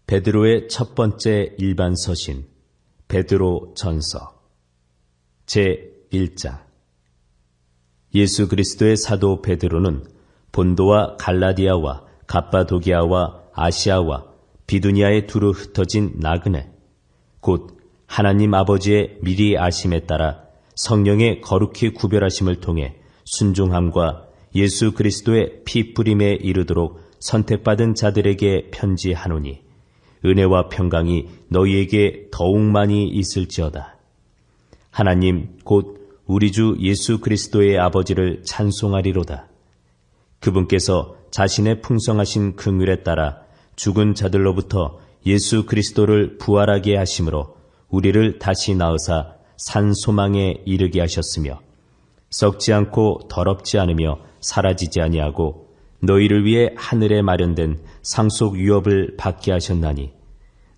베드로의 첫 번째 일반 서신 베드로 전서 제1장. 예수 그리스도의 사도 베드로는 본도와 갈라디아와 갑바도기아와 아시아와 비두니아에 두루 흩어진 나그네, 곧 하나님 아버지의 미리 아심에 따라 성령의 거룩히 구별하심을 통해 순종함과 예수 그리스도의 피 뿌림에 이르도록 선택받은 자들에게 편지하노니, 은혜와 평강이 너희에게 더욱 많이 있을지어다. 하나님 곧 우리 주 예수 그리스도의 아버지를 찬송하리로다. 그분께서 자신의 풍성하신 긍휼에 따라 죽은 자들로부터 예수 그리스도를 부활하게 하심으로 우리를 다시 낳으사 산 소망에 이르게 하셨으며, 썩지 않고 더럽지 않으며 사라지지 아니하고 너희를 위해 하늘에 마련된 상속 유업을 받게 하셨나니,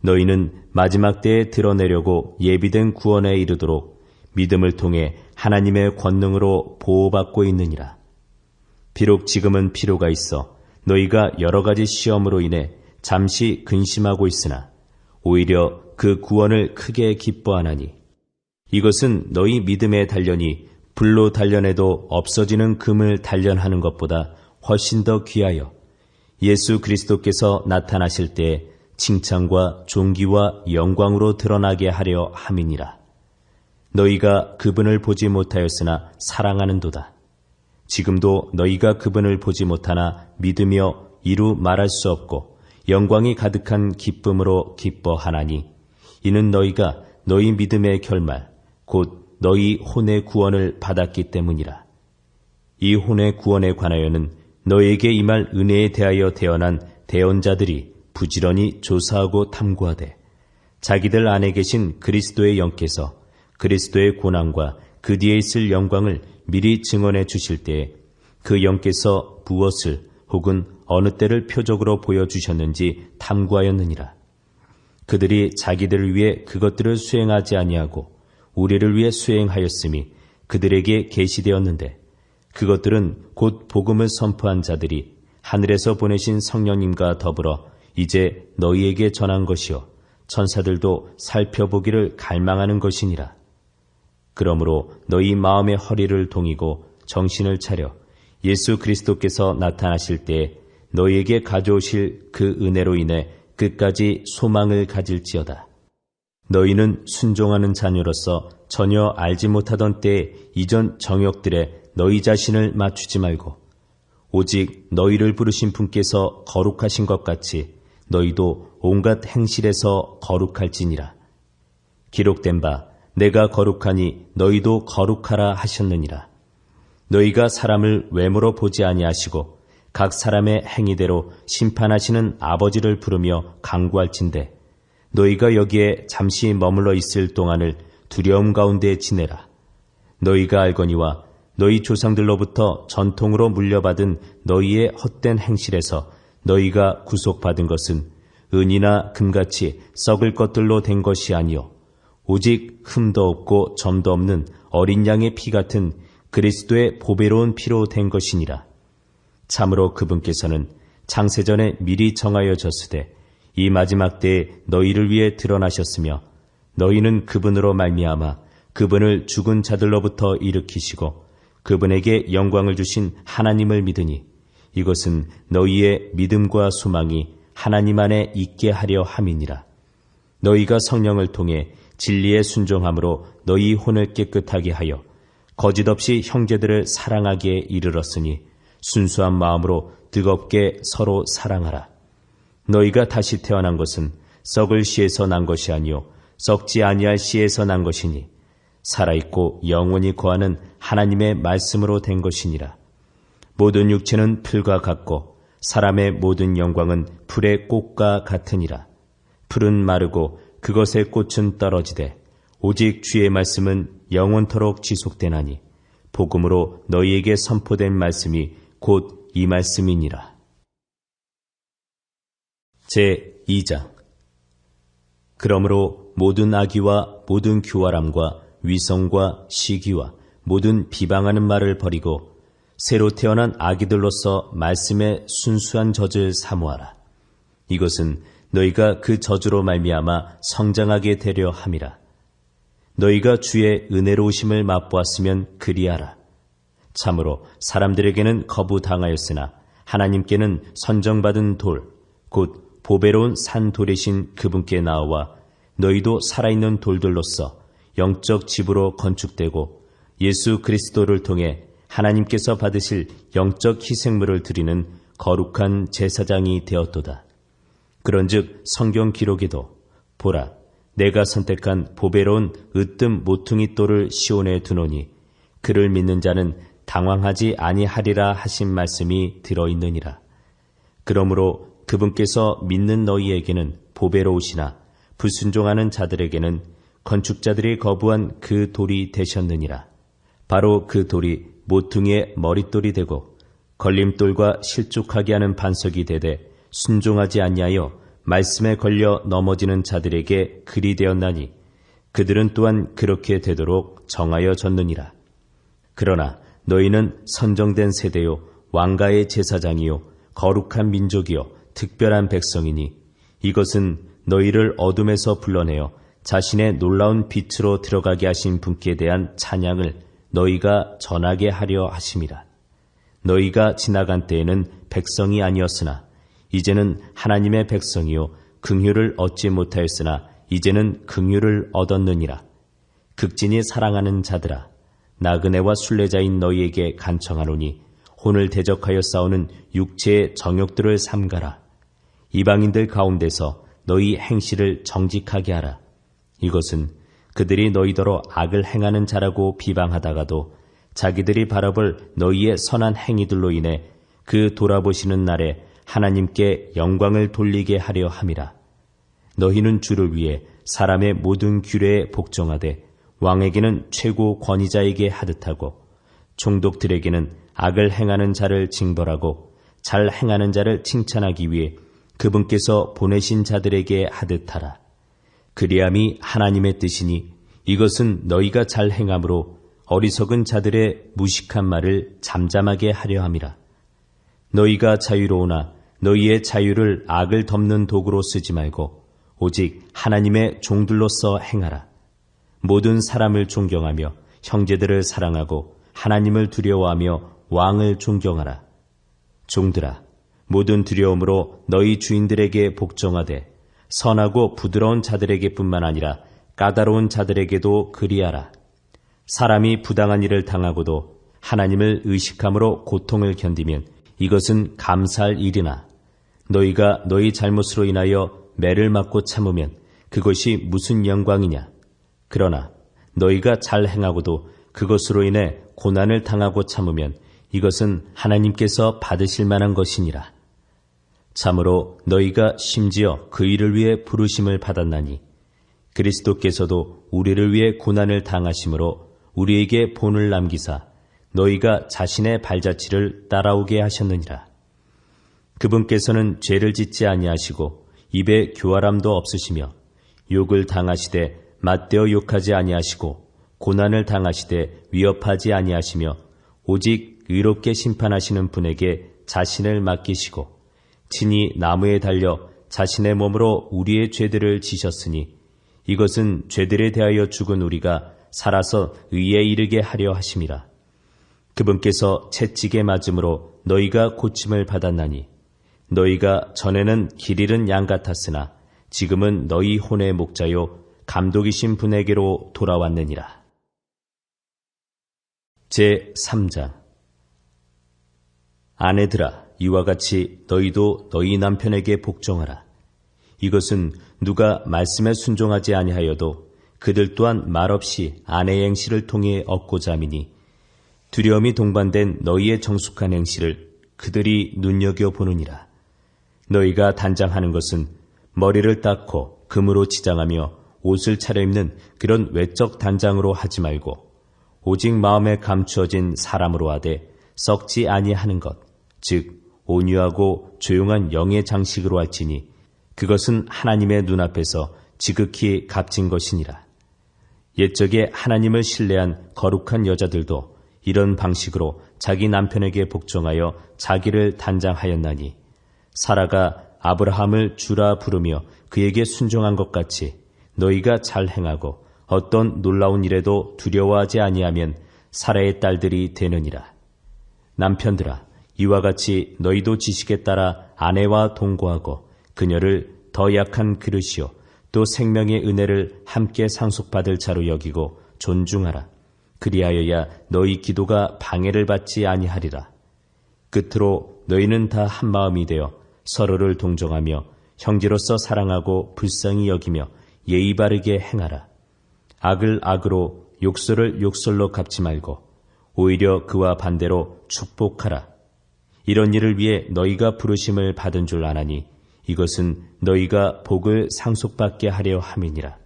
너희는 마지막 때에 드러내려고 예비된 구원에 이르도록 믿음을 통해 하나님의 권능으로 보호받고 있느니라. 비록 지금은 필요가 있어 너희가 여러 가지 시험으로 인해 잠시 근심하고 있으나 오히려 그 구원을 크게 기뻐하나니, 이것은 너희 믿음의 단련이 불로 단련해도 없어지는 금을 단련하는 것보다 훨씬 더 귀하여 예수 그리스도께서 나타나실 때에 칭찬과 존귀와 영광으로 드러나게 하려 함이니라. 너희가 그분을 보지 못하였으나 사랑하는도다. 지금도 너희가 그분을 보지 못하나 믿으며 이루 말할 수 없고 영광이 가득한 기쁨으로 기뻐하나니, 이는 너희가 너희 믿음의 결말 곧 너희 혼의 구원을 받았기 때문이라. 이 혼의 구원에 관하여는 너희에게 임할 은혜에 대하여 태어난 대언자들이 부지런히 조사하고 탐구하되, 자기들 안에 계신 그리스도의 영께서 그리스도의 고난과 그 뒤에 있을 영광을 미리 증언해 주실 때에 그 영께서 무엇을 혹은 어느 때를 표적으로 보여주셨는지 탐구하였느니라. 그들이 자기들을 위해 그것들을 수행하지 아니하고 우리를 위해 수행하였음이 그들에게 계시되었는데, 그것들은 곧 복음을 선포한 자들이 하늘에서 보내신 성령님과 더불어 이제 너희에게 전한 것이요 천사들도 살펴보기를 갈망하는 것이니라. 그러므로 너희 마음의 허리를 동이고 정신을 차려 예수 그리스도께서 나타나실 때에 너희에게 가져오실 그 은혜로 인해 끝까지 소망을 가질지어다. 너희는 순종하는 자녀로서 전혀 알지 못하던 때에 이전 정욕들에 너희 자신을 맞추지 말고, 오직 너희를 부르신 분께서 거룩하신 것 같이 너희도 온갖 행실에서 거룩할지니라. 기록된 바 내가 거룩하니 너희도 거룩하라 하셨느니라. 너희가 사람을 외모로 보지 아니하시고 각 사람의 행위대로 심판하시는 아버지를 부르며 간구할진대, 너희가 여기에 잠시 머물러 있을 동안을 두려움 가운데 지내라. 너희가 알거니와 너희 조상들로부터 전통으로 물려받은 너희의 헛된 행실에서 너희가 구속받은 것은 은이나 금같이 썩을 것들로 된 것이 아니요 오직 흠도 없고 점도 없는 어린 양의 피 같은 그리스도의 보배로운 피로 된 것이니라. 참으로 그분께서는 창세전에 미리 정하여 졌으되 이 마지막 때에 너희를 위해 드러나셨으며, 너희는 그분으로 말미암아 그분을 죽은 자들로부터 일으키시고 그분에게 영광을 주신 하나님을 믿으니, 이것은 너희의 믿음과 소망이 하나님 안에 있게 하려 함이니라. 너희가 성령을 통해 진리에 순종함으로 너희 혼을 깨끗하게 하여 거짓 없이 형제들을 사랑하기에 이르렀으니, 순수한 마음으로 뜨겁게 서로 사랑하라. 너희가 다시 태어난 것은 썩을 씨에서 난 것이 아니요 썩지 아니할 씨에서 난 것이니, 살아있고 영원히 거하는 하나님의 말씀으로 된 것이니라. 모든 육체는 풀과 같고 사람의 모든 영광은 풀의 꽃과 같으니라. 풀은 마르고 그것의 꽃은 떨어지되 오직 주의 말씀은 영원토록 지속되나니, 복음으로 너희에게 선포된 말씀이 곧 이 말씀이니라. 제2장. 그러므로 모든 악의와 모든 교활함과 위선과 시기와 모든 비방하는 말을 버리고 새로 태어난 아기들로서 말씀의 순수한 젖을 사모하라. 이것은 너희가 그 저주로 말미암아 성장하게 되려 함이라. 너희가 주의 은혜로우심을 맛보았으면 그리하라. 참으로 사람들에게는 거부당하였으나 하나님께는 선정받은 돌, 곧 보배로운 산돌이신 그분께 나와 너희도 살아있는 돌들로서 영적 집으로 건축되고 예수 그리스도를 통해 하나님께서 받으실 영적 희생물을 드리는 거룩한 제사장이 되었도다. 그런즉 성경 기록에도 보라, 내가 선택한 보배로운 으뜸 모퉁이 돌을 시온에 두노니 그를 믿는 자는 당황하지 아니하리라 하신 말씀이 들어있느니라. 그러므로 그분께서 믿는 너희에게는 보배로우시나 불순종하는 자들에게는 건축자들이 거부한 그 돌이 되셨느니라. 바로 그 돌이 모퉁이의 머릿돌이 되고 걸림돌과 실족하게 하는 반석이 되되 순종하지 아니하여 말씀에 걸려 넘어지는 자들에게 글이 되었나니 그들은 또한 그렇게 되도록 정하여졌느니라. 그러나 너희는 선정된 세대요 왕가의 제사장이요 거룩한 민족이요 특별한 백성이니 이것은 너희를 어둠에서 불러내어 자신의 놀라운 빛으로 들어가게 하신 분께 대한 찬양을 너희가 전하게 하려 하심이라. 너희가 지나간 때에는 백성이 아니었으나 이제는 하나님의 백성이요 긍휼을 얻지 못하였으나 이제는 긍휼을 얻었느니라. 극진히 사랑하는 자들아, 나그네와 순례자인 너희에게 간청하노니 혼을 대적하여 싸우는 육체의 정욕들을 삼가라. 이방인들 가운데서 너희 행실을 정직하게 하라. 이것은 그들이 너희더러 악을 행하는 자라고 비방하다가도 자기들이 바라볼 너희의 선한 행위들로 인해 그 돌아보시는 날에 하나님께 영광을 돌리게 하려 함이라. 너희는 주를 위해 사람의 모든 규례에 복종하되 왕에게는 최고 권위자에게 하듯하고 총독들에게는 악을 행하는 자를 징벌하고 잘 행하는 자를 칭찬하기 위해 그분께서 보내신 자들에게 하듯하라. 그리함이 하나님의 뜻이니 이것은 너희가 잘 행함으로 어리석은 자들의 무식한 말을 잠잠하게 하려 함이라. 너희가 자유로우나 너희의 자유를 악을 덮는 도구로 쓰지 말고 오직 하나님의 종들로서 행하라. 모든 사람을 존경하며 형제들을 사랑하고 하나님을 두려워하며 왕을 존경하라. 종들아, 모든 두려움으로 너희 주인들에게 복종하되 선하고 부드러운 자들에게뿐만 아니라 까다로운 자들에게도 그리하라. 사람이 부당한 일을 당하고도 하나님을 의식함으로 고통을 견디면 이것은 감사할 일이나 너희가 너희 잘못으로 인하여 매를 맞고 참으면 그것이 무슨 영광이냐. 그러나 너희가 잘 행하고도 그것으로 인해 고난을 당하고 참으면 이것은 하나님께서 받으실 만한 것이니라. 참으로 너희가 심지어 그 일을 위해 부르심을 받았나니 그리스도께서도 우리를 위해 고난을 당하심으로 우리에게 본을 남기사 너희가 자신의 발자취를 따라오게 하셨느니라. 그분께서는 죄를 짓지 아니하시고 입에 교활함도 없으시며 욕을 당하시되 맞대어 욕하지 아니하시고 고난을 당하시되 위협하지 아니하시며 오직 의롭게 심판하시는 분에게 자신을 맡기시고 친히 나무에 달려 자신의 몸으로 우리의 죄들을 지셨으니 이것은 죄들에 대하여 죽은 우리가 살아서 의에 이르게 하려 하심이라. 그분께서 채찍에 맞음으로 너희가 고침을 받았나니 너희가 전에는 길 잃은 양 같았으나 지금은 너희 혼의 목자요 감독이신 분에게로 돌아왔느니라. 제3장. 아내들아, 이와 같이 너희도 너희 남편에게 복종하라. 이것은 누가 말씀에 순종하지 아니하여도 그들 또한 말없이 아내의 행실을 통해 얻고자 함이니 두려움이 동반된 너희의 정숙한 행실을 그들이 눈여겨보느니라. 너희가 단장하는 것은 머리를 닦고 금으로 치장하며 옷을 차려입는 그런 외적 단장으로 하지 말고 오직 마음에 감추어진 사람으로 하되 썩지 아니하는 것, 즉 온유하고 조용한 영의 장식으로 할지니 그것은 하나님의 눈앞에서 지극히 값진 것이니라. 옛적에 하나님을 신뢰한 거룩한 여자들도 이런 방식으로 자기 남편에게 복종하여 자기를 단장하였나니 사라가 아브라함을 주라 부르며 그에게 순종한 것 같이 너희가 잘 행하고 어떤 놀라운 일에도 두려워하지 아니하면 사라의 딸들이 되느니라. 남편들아, 이와 같이 너희도 지식에 따라 아내와 동거하고 그녀를 더 약한 그릇이요 또 생명의 은혜를 함께 상속받을 자로 여기고 존중하라. 그리하여야 너희 기도가 방해를 받지 아니하리라. 끝으로 너희는 다 한마음이 되어 서로를 동정하며 형제로서 사랑하고 불쌍히 여기며 예의 바르게 행하라. 악을 악으로 욕설을 욕설로 갚지 말고 오히려 그와 반대로 축복하라. 이런 일을 위해 너희가 부르심을 받은 줄 아나니 이것은 너희가 복을 상속받게 하려 함이니라.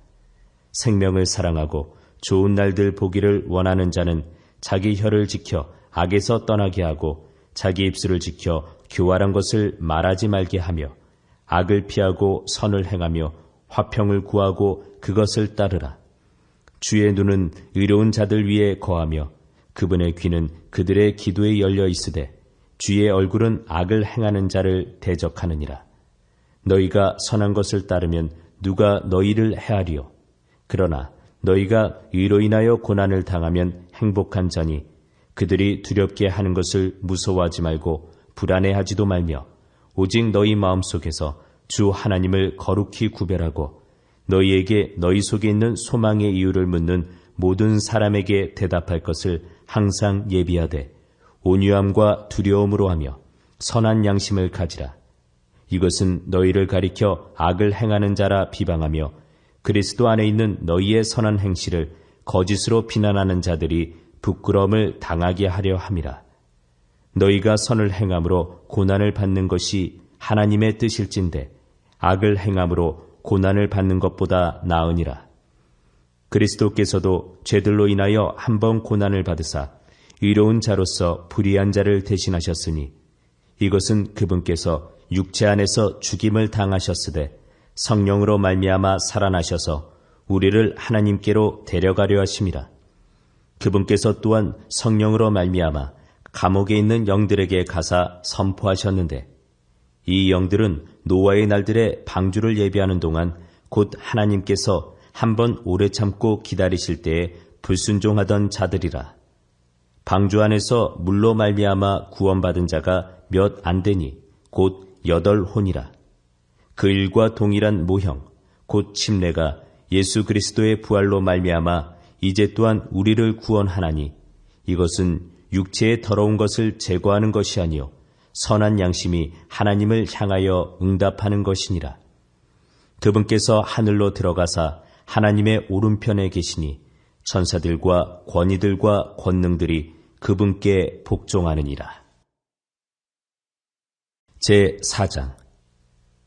생명을 사랑하고 좋은 날들 보기를 원하는 자는 자기 혀를 지켜 악에서 떠나게 하고 자기 입술을 지켜 교활한 것을 말하지 말게 하며 악을 피하고 선을 행하며 화평을 구하고 그것을 따르라. 주의 눈은 의로운 자들 위에 거하며 그분의 귀는 그들의 기도에 열려 있으되 주의 얼굴은 악을 행하는 자를 대적하느니라. 너희가 선한 것을 따르면 누가 너희를 해하리요. 그러나 너희가 의로 인하여 고난을 당하면 행복한 자니 그들이 두렵게 하는 것을 무서워하지 말고 불안해하지도 말며 오직 너희 마음속에서 주 하나님을 거룩히 구별하고 너희에게 너희 속에 있는 소망의 이유를 묻는 모든 사람에게 대답할 것을 항상 예비하되 온유함과 두려움으로 하며 선한 양심을 가지라. 이것은 너희를 가리켜 악을 행하는 자라 비방하며 그리스도 안에 있는 너희의 선한 행실을 거짓으로 비난하는 자들이 부끄러움을 당하게 하려 함이라. 너희가 선을 행함으로 고난을 받는 것이 하나님의 뜻일진데 악을 행함으로 고난을 받는 것보다 나으니라. 그리스도께서도 죄들로 인하여 한 번 고난을 받으사 의로운 자로서 불의한 자를 대신하셨으니 이것은 그분께서 육체 안에서 죽임을 당하셨으되 성령으로 말미암아 살아나셔서 우리를 하나님께로 데려가려 하심이라. 그분께서 또한 성령으로 말미암아 감옥에 있는 영들에게 가사 선포하셨는데 이 영들은 노아의 날들에 방주를 예비하는 동안 곧 하나님께서 한번 오래 참고 기다리실 때에 불순종하던 자들이라. 방주 안에서 물로 말미암아 구원받은 자가 몇 안 되니 곧 8혼이라. 그 일과 동일한 모형 곧 침례가 예수 그리스도의 부활로 말미암아 이제 또한 우리를 구원하나니 이것은 육체의 더러운 것을 제거하는 것이 아니요 선한 양심이 하나님을 향하여 응답하는 것이니라. 그분께서 하늘로 들어가사 하나님의 오른편에 계시니 천사들과 권위들과 권능들이 그분께 복종하느니라. 제4장.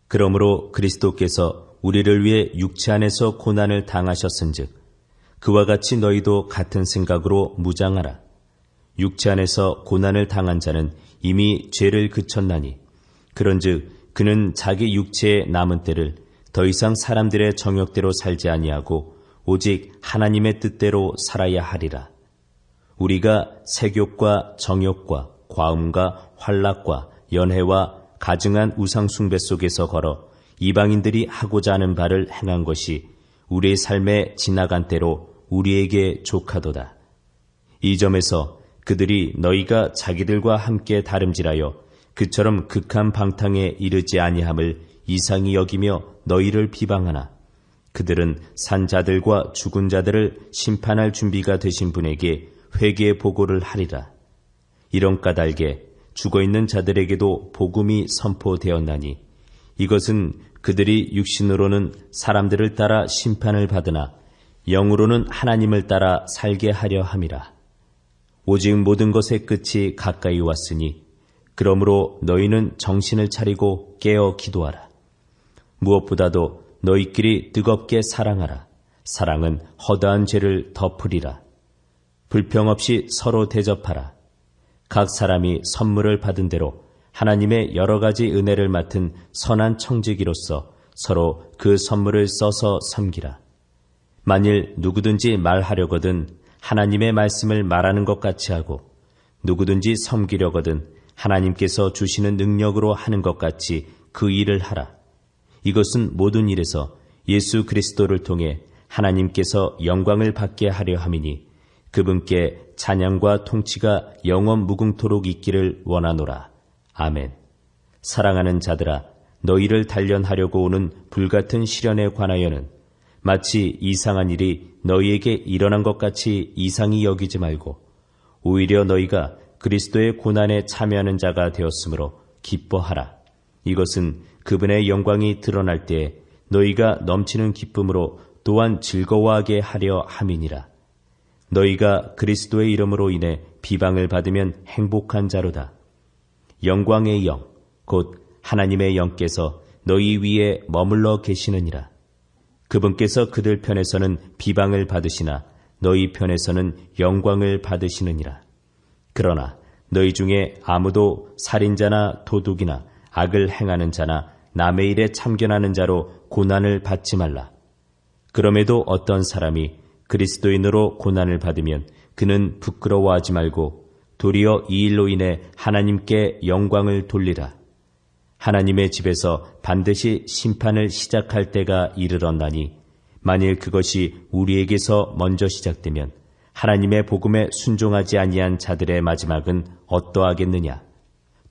그러므로 그리스도께서 우리를 위해 육체 안에서 고난을 당하셨은즉 그와 같이 너희도 같은 생각으로 무장하라. 육체 안에서 고난을 당한 자는 이미 죄를 그쳤나니 그런즉 그는 자기 육체의 남은 때를 더 이상 사람들의 정욕대로 살지 아니하고 오직 하나님의 뜻대로 살아야 하리라. 우리가 색욕과 정욕과 과음과 환락과 연회와 가증한 우상 숭배 속에서 걸어 이방인들이 하고자 하는 바를 행한 것이 우리의 삶에 지나간 때로 우리에게 족하도다. 이 점에서 그들이 너희가 자기들과 함께 다름질하여 그처럼 극한 방탕에 이르지 아니함을 이상히 여기며 너희를 비방하나 그들은 산 자들과 죽은 자들을 심판할 준비가 되신 분에게 회개의 보고를 하리라. 이런 까닭에 죽어있는 자들에게도 복음이 선포되었나니 이것은 그들이 육신으로는 사람들을 따라 심판을 받으나 영으로는 하나님을 따라 살게 하려 함이라. 오직 모든 것의 끝이 가까이 왔으니 그러므로 너희는 정신을 차리고 깨어 기도하라. 무엇보다도 너희끼리 뜨겁게 사랑하라. 사랑은 허다한 죄를 덮으리라. 불평 없이 서로 대접하라. 각 사람이 선물을 받은 대로 하나님의 여러 가지 은혜를 맡은 선한 청지기로서 서로 그 선물을 써서 섬기라. 만일 누구든지 말하려거든 하나님의 말씀을 말하는 것 같이 하고 누구든지 섬기려거든 하나님께서 주시는 능력으로 하는 것 같이 그 일을 하라. 이것은 모든 일에서 예수 그리스도를 통해 하나님께서 영광을 받게 하려 함이니 그분께 찬양과 통치가 영원 무궁토록 있기를 원하노라. 아멘. 사랑하는 자들아, 너희를 단련하려고 오는 불같은 시련에 관하여는 마치 이상한 일이 너희에게 일어난 것 같이 이상히 여기지 말고 오히려 너희가 그리스도의 고난에 참여하는 자가 되었으므로 기뻐하라. 이것은 그분의 영광이 드러날 때에 너희가 넘치는 기쁨으로 또한 즐거워하게 하려 함이니라. 너희가 그리스도의 이름으로 인해 비방을 받으면 행복한 자로다. 영광의 영, 곧 하나님의 영께서 너희 위에 머물러 계시느니라. 그분께서 그들 편에서는 비방을 받으시나 너희 편에서는 영광을 받으시느니라. 그러나 너희 중에 아무도 살인자나 도둑이나 악을 행하는 자나 남의 일에 참견하는 자로 고난을 받지 말라. 그럼에도 어떤 사람이 그리스도인으로 고난을 받으면 그는 부끄러워하지 말고 도리어 이 일로 인해 하나님께 영광을 돌리라. 하나님의 집에서 반드시 심판을 시작할 때가 이르렀나니 만일 그것이 우리에게서 먼저 시작되면 하나님의 복음에 순종하지 아니한 자들의 마지막은 어떠하겠느냐.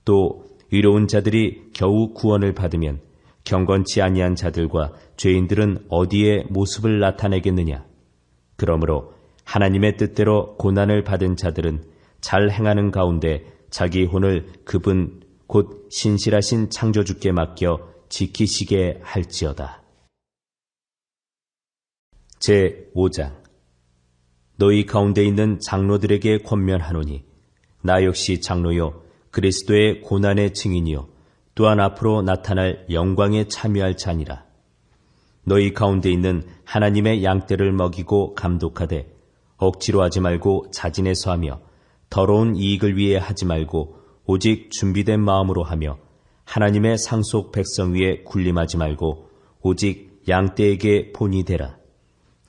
또 의로운 자들이 겨우 구원을 받으면 경건치 아니한 자들과 죄인들은 어디에 모습을 나타내겠느냐. 그러므로 하나님의 뜻대로 고난을 받은 자들은 잘 행하는 가운데 자기 혼을 그분 곧 신실하신 창조주께 맡겨 지키시게 할지어다. 제5장. 너희 가운데 있는 장로들에게 권면하노니 나 역시 장로요 그리스도의 고난의 증인이요 또한 앞으로 나타날 영광에 참여할 자니라. 너희 가운데 있는 하나님의 양떼를 먹이고 감독하되 억지로 하지 말고 자진해서 하며 더러운 이익을 위해 하지 말고 오직 준비된 마음으로 하며 하나님의 상속 백성 위에 군림하지 말고 오직 양떼에게 본이 되라.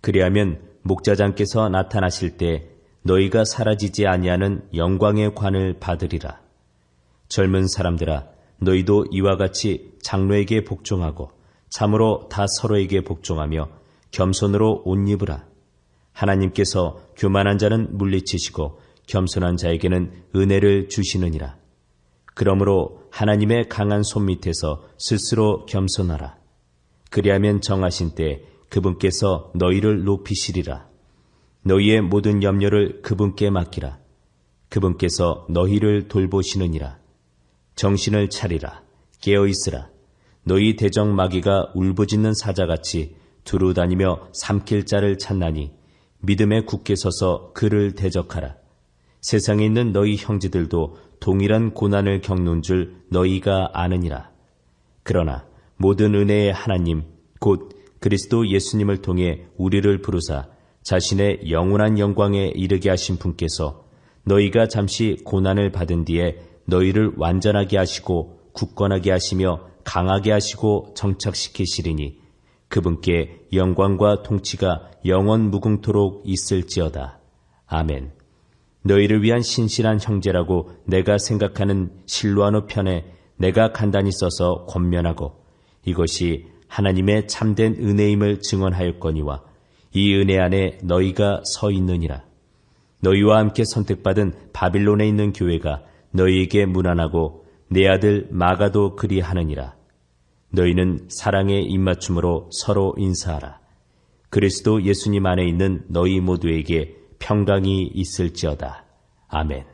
그리하면 목자장께서 나타나실 때 너희가 사라지지 아니하는 영광의 관을 받으리라. 젊은 사람들아, 너희도 이와 같이 장로에게 복종하고 참으로 다 서로에게 복종하며 겸손으로 옷 입으라. 하나님께서 교만한 자는 물리치시고 겸손한 자에게는 은혜를 주시느니라. 그러므로 하나님의 강한 손 밑에서 스스로 겸손하라. 그리하면 정하신 때 그분께서 너희를 높이시리라. 너희의 모든 염려를 그분께 맡기라. 그분께서 너희를 돌보시느니라. 정신을 차리라. 깨어있으라. 너희 대적 마귀가 울부짖는 사자같이 두루 다니며 삼킬 자를 찾나니 믿음에 굳게 서서 그를 대적하라. 세상에 있는 너희 형제들도 동일한 고난을 겪는 줄 너희가 아느니라. 그러나 모든 은혜의 하나님 곧 그리스도 예수님을 통해 우리를 부르사 자신의 영원한 영광에 이르게 하신 분께서 너희가 잠시 고난을 받은 뒤에 너희를 완전하게 하시고 굳건하게 하시며 강하게 하시고 정착시키시리니 그분께 영광과 통치가 영원 무궁토록 있을지어다. 아멘. 너희를 위한 신실한 형제라고 내가 생각하는 실로아노 편에 내가 간단히 써서 권면하고 이것이 하나님의 참된 은혜임을 증언하였거니와 이 은혜 안에 너희가 서 있느니라. 너희와 함께 선택받은 바빌론에 있는 교회가 너희에게 문안하고 내 아들 마가도 그리하느니라. 너희는 사랑의 입맞춤으로 서로 인사하라. 그리스도 예수님 안에 있는 너희 모두에게 평강이 있을지어다. 아멘.